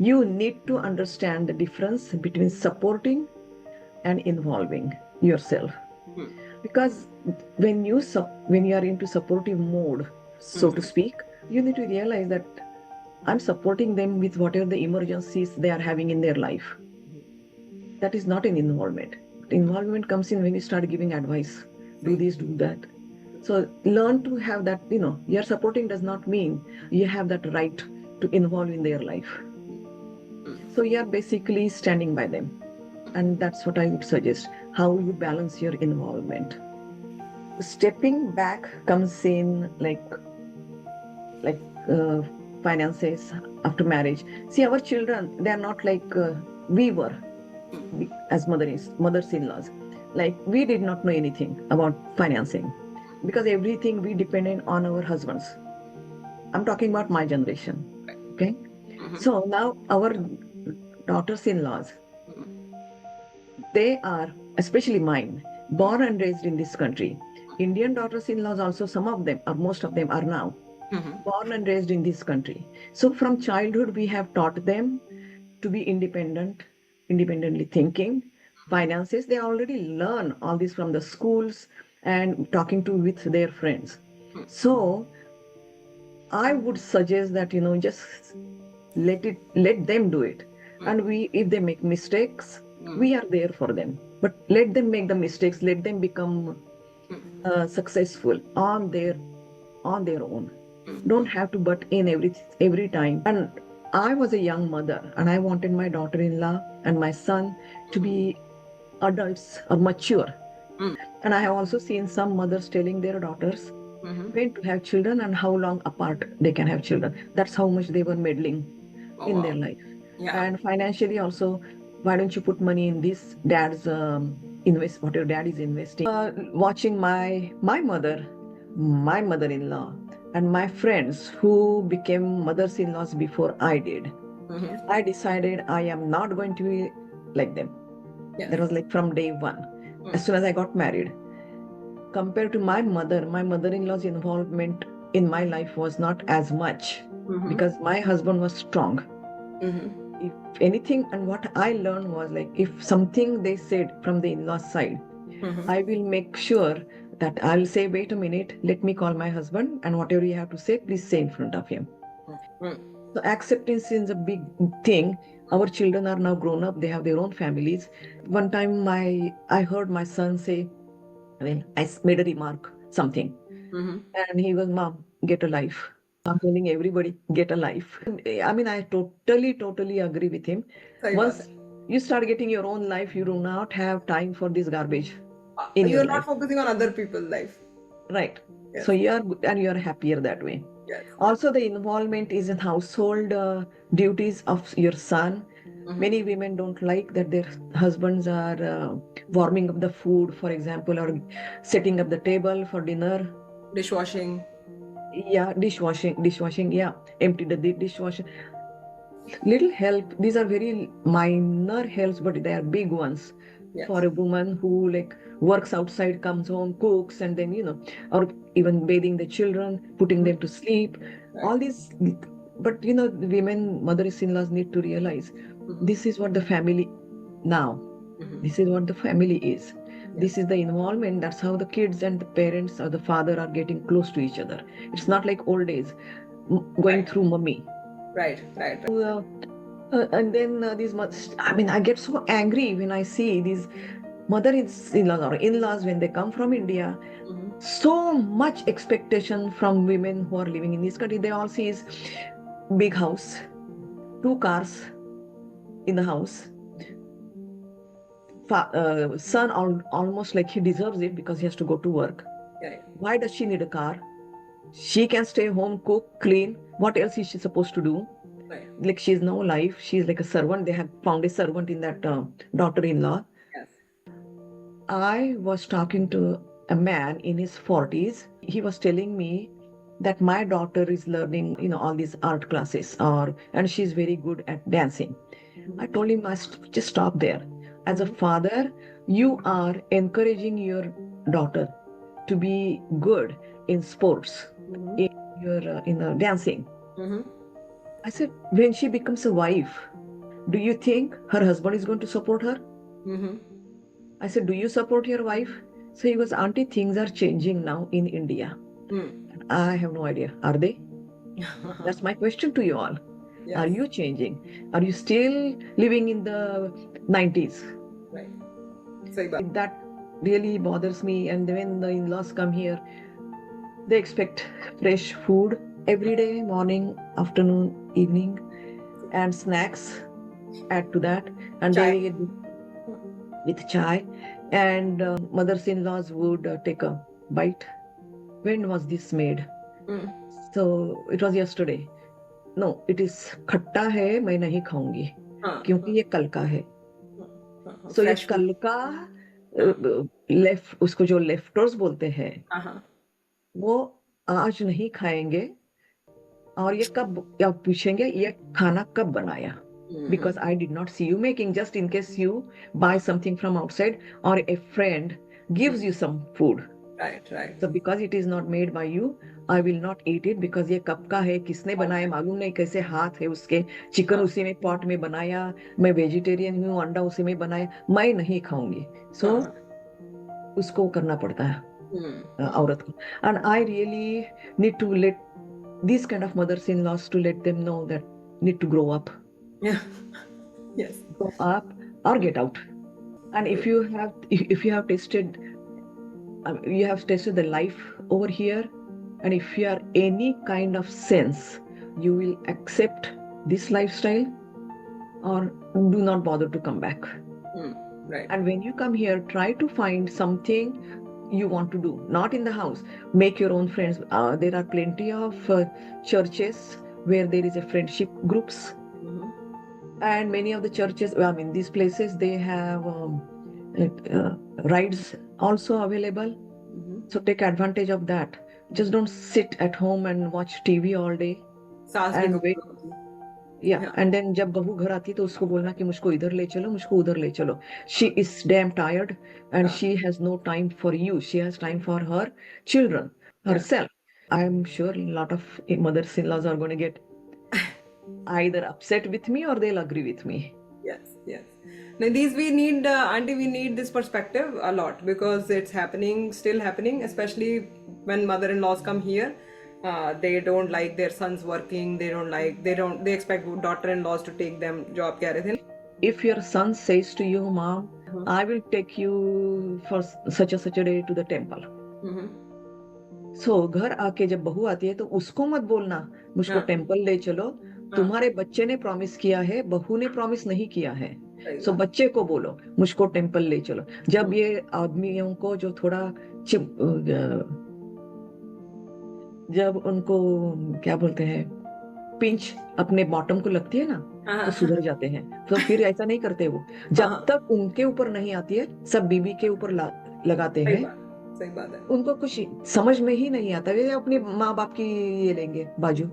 You need to understand the difference between supporting and involving yourself. Because when you are into supportive mode, so to speak, you need to realize that I'm supporting them with whatever the emergencies they are having in their life. That is not an involvement. Involvement comes in when you start giving advice. Do this, do that. So learn to have that, you're supporting does not mean you have that right to involve in their life. So you're basically standing by them. And that's what I would suggest, how you balance your involvement. Stepping back comes in like finances after marriage. See, our children, they are not like we were as mothers-in-laws. Like we did not know anything about financing because everything we depended on our husbands. I'm talking about my generation. Okay. So now our daughters-in-laws, they are, especially mine, born and raised in this country. Indian daughters-in-laws also, some of them, or most of them are now born and raised in this country. So from childhood, we have taught them to be independent, independently thinking. Finances, they already learn all this from the schools and talking to with their friends. So I would suggest that, just let them do it. And if they make mistakes, we are there for them. But let them make the mistakes, let them become successful on their own. Don't have to butt in every time. And I was a young mother and I wanted my daughter-in-law and my son to be adults or mature. And I have also seen some mothers telling their daughters when to have children and how long apart they can have children. That's how much they were meddling in their life. And financially also, why don't you put money in this dad's invest what your dad is investing? Watching my mother-in-law and my friends who became mothers-in-laws before I did, I decided I am not going to be like them. That was like from day one. As soon as I got married, compared to my mother-in-law's involvement in my life was not as much because my husband was strong. If anything, and what I learned was like, if something they said from the in-laws side, I will make sure that I'll say, wait a minute, let me call my husband, and whatever you have to say, please say in front of him. So acceptance is a big thing. Our children are now grown up, they have their own families. One time I heard my son say, I made a remark, something. And he was, Mom, get a life. I'm telling everybody, get a life. I mean, I totally agree with him. Once you start getting your own life, you do not have time for this garbage in your You're life. not focusing on other people's life. Right. Yes. So you're happier that way. Yes. Also, the involvement is in household duties of your son. Many women don't like that their husbands are warming up the food, for example, or setting up the table for dinner. Dishwashing. Yeah, dishwashing. Yeah, empty the dishwasher. Little help. These are very minor helps, but they are big ones. Yes. For a woman who like works outside, comes home, cooks, and then or even bathing the children, putting them to sleep. All these, but the women, mothers-in-laws need to realize this is what the family now. This is what the family is. This is the involvement. That's how the kids and the parents or the father are getting close to each other. It's not like old days, going through mummy. Right. And then these I mean, I get so angry when I see these mother-in-laws or in-laws when they come from India. So much expectation from women who are living in this country. They all see is big house, 2 cars in the house. Son almost like he deserves it because he has to go to work. Right. Why does she need a car? She can stay home, cook, clean. What else is she supposed to do? Right. Like she's no life. She's like a servant. They have found a servant in that daughter-in-law. Yes. I was talking to a man in his 40s. He was telling me that my daughter is learning, all these art classes, and she's very good at dancing. I told him, just stop there. As a father, you are encouraging your daughter to be good in sports, in dancing. I said, when she becomes a wife, do you think her husband is going to support her? Mm-hmm. I said, do you support your wife? So he goes, Auntie, things are changing now in India. Mm. I have no idea. Are they? That's my question to you all. Are Yes. you changing? Are you still living in the 90s? Right. Sahi baat. That really bothers me. And when the in-laws come here, they expect fresh food every day, morning, afternoon, evening, and snacks. Add to that, and Chai. they with chai. And mothers-in-laws would take a bite. When was this made? Mm. So it was yesterday. No, it is खट्टा है मैं नहीं खाऊंगी हाँ, क्योंकि ये कल का है. हाँ, सो ये fresh food. कल का हाँ, लेफ्ट उसको जो लेफ्टर्स बोलते हैं हाँ, हाँ. वो आज नहीं खाएंगे. और ये कब या पूछेंगे ये खाना कब बनाया because I did not see you making, just in case you buy something from outside or a friend gives you some food. Right, right. So because it is not made by you, I will not eat it because ये कब का है, किसने बनाया मालूम नहीं, कैसे हाथ है उसके, चिकन उसी में पॉट में बनाया, मैं वेजिटेरियन हूँ, अंडा उसी में बनाया, मैं नहीं खाऊंगी. So हाँ, उसको करना पड़ता है हाँ. औरत को. And I really need to let these kind of mothers-in-laws to let them know that need to grow up. Yeah. Yes. Grow up or get out. And if you have tasted the life over here, and if you are any kind of sense, you will accept this lifestyle or do not bother to come back. Right. And when you come here, try to find something you want to do, not in the house. Make your own friends. There are plenty of churches where there is a friendship groups. And many of the churches, I mean, these places, they have rides also available. So take advantage of that. Just don't sit at home and watch TV all day. सास भी And wait. कबूतर होती है. Yeah. Yeah. And then जब बहू घर आती तो उसको बोलना कि मुझको इधर ले चलो, मुझको उधर ले चलो. She is damn tired and Yeah. she has no time for you. She has time for her children, herself. I'm sure a lot of mothers-in-laws are going to get either upset with me or they'll agree with me. Yes, yes. Now these we need, auntie, we need this perspective a lot because it's happening, still happening, especially when mother-in-laws come here. They don't like their sons working. They expect daughter-in-laws to take them job. कह रहे थे. If your son says to you, Mom, I will take you for such a day to the temple. So घर आके जब बहू आती है तो उसको मत बोलना मुझको टेम्पल ले चलो. तुम्हारे बच्चे ने प्रॉमिस किया है, बहू ने प्रॉमिस नहीं किया है. सो बच्चे को बोलो मुझको टेम्पल ले चलो. जब ये आदमियों को जो थोड़ा जब उनको क्या बोलते हैं पिंच अपने बॉटम को लगती है ना तो सुधर जाते हैं. तो फिर ऐसा नहीं करते वो. जब तक उनके ऊपर नहीं आती है सब बीबी के ऊपर लगाते हैं. सही बात है. उनको कुछ समझ में ही नहीं आता. वे अपने माँ बाप की ये लेंगे बाजू.